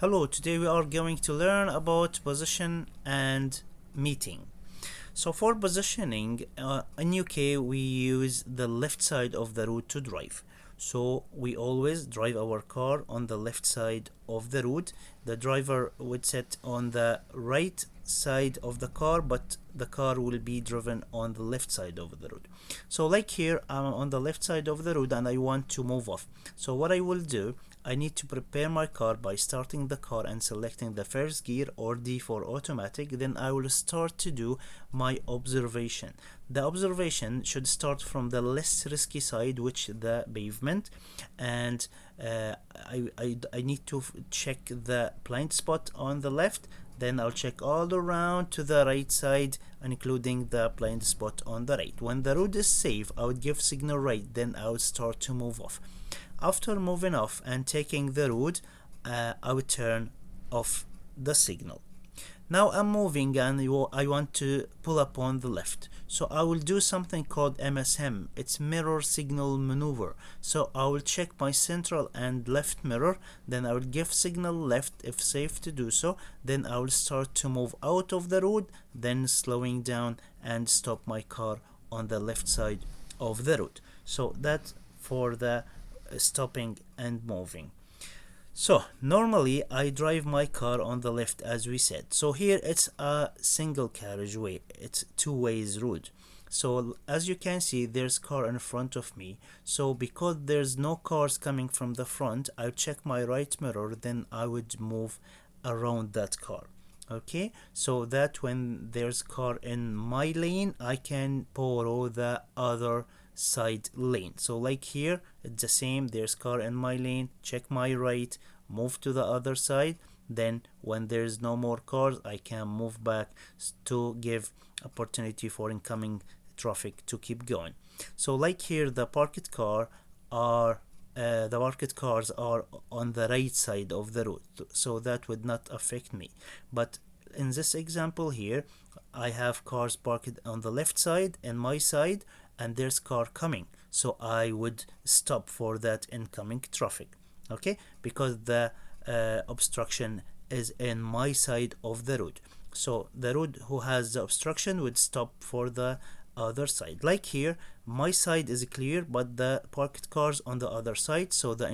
Hello, today we are going to learn about position and meeting. So for positioning, in UK we use the left side of the road to drive. So we always drive our car on the left side of the road. The driver would sit on the right side of the car, but the car will be driven on the left side of the road. So like here, I'm on the left side of the road and I want to move off. So what I will do, I need to prepare my car by starting the car and selecting the first gear or D for automatic. Then I will start to do my observation. The observation should start from the less risky side, which the pavement, and I need to check the blind spot on the left. Then I'll check all around to the right side, including the blind spot on the right. When the road is safe, I would give signal right, then I would start to move off. After moving off and taking the road, I would turn off the signal. Now I'm moving and I want to pull up on the left. So I will do something called MSM. It's mirror signal maneuver. So I will check my central and left mirror. Then I will give signal left if safe to do so. Then I will start to move out of the road, then slowing down and stop my car on the left side of the road. So that's for the stopping and moving. So normally I drive my car on the left, as we said. So here it's a single carriageway, it's two ways road. So as you can see, there's car in front of me. So because there's no cars coming from the front, I'll check my right mirror, then I would move around that car. Okay, so that when there's car in my lane, I can borrow the other side lane. So like here, it's the same, there's car in my lane, check my right, move to the other side. Then when there's no more cars, I can move back to give opportunity for incoming traffic to keep going. So like here, the parked cars are on the right side of the road, so that would not affect me. But in this example here, I have cars parked on the left side and my side, and there's car coming, so I would stop for that incoming traffic. Okay, because the obstruction is in my side of the road, so the road who has the obstruction would stop for the other side. Like here, my side is clear, but the parked cars on the other side, so the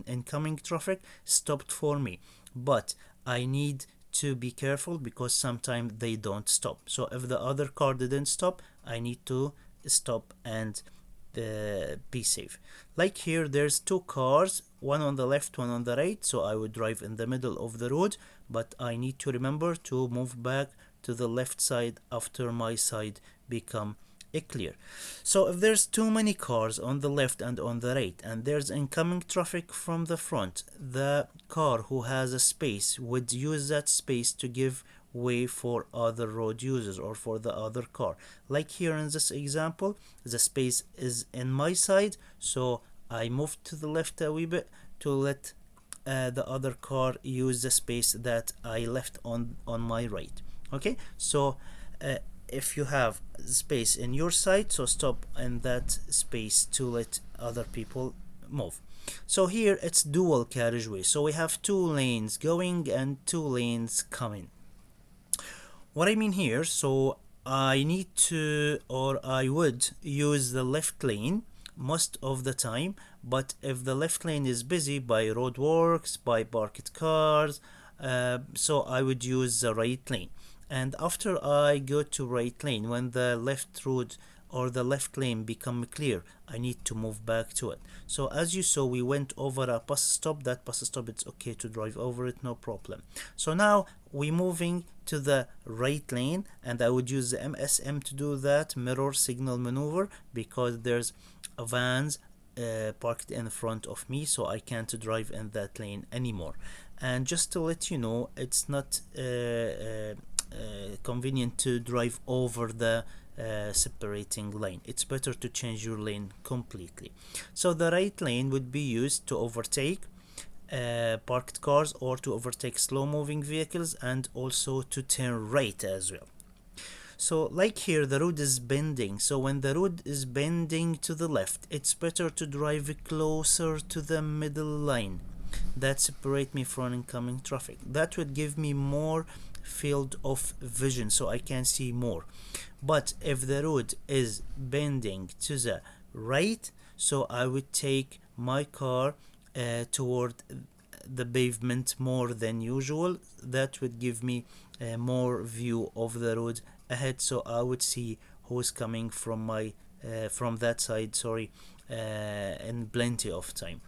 incoming traffic stopped for me. But I need to be careful because sometimes they don't stop. So if the other car didn't stop, I need to stop and be safe. Like here, there's two cars, one on the left, one on the right, so I would drive in the middle of the road, but I need to remember to move back to the left side after my side become clear. So if there's too many cars on the left and on the right, and there's incoming traffic from the front, the car who has a space would use that space to give way for other road users or for the other car. Like here in this example, the space is in my side, so I moved to the left a wee bit to let the other car use the space that I left on my right. Okay, so if you have space in your side, so stop in that space to let other people move. So here it's dual carriageway, so we have two lanes going and two lanes coming. What I mean here, so I need to, or I would use the left lane most of the time, but if the left lane is busy by roadworks, by parked cars, so I would use the right lane. And after I go to right lane, when the left road or the left lane become clear, I need to move back to it. So as you saw, we went over a bus stop. That bus stop, it's okay to drive over it, no problem. So now we're moving to the right lane, and I would use the MSM to do that, mirror signal maneuver, because there's vans parked in front of me, so I can't drive in that lane anymore. And just to let you know, it's not convenient to drive over the separating lane. It's better to change your lane completely. So the right lane would be used to overtake parked cars or to overtake slow moving vehicles, and also to turn right as well. So like here, the road is bending, so when the road is bending to the left, it's better to drive closer to the middle line. that separate me from incoming traffic. That would give me more field of vision so I can see more. But if the road is bending to the right, so I would take my car toward the pavement more than usual. That would give me more view of the road ahead, so I would see who's coming from my from that side, sorry, in plenty of time.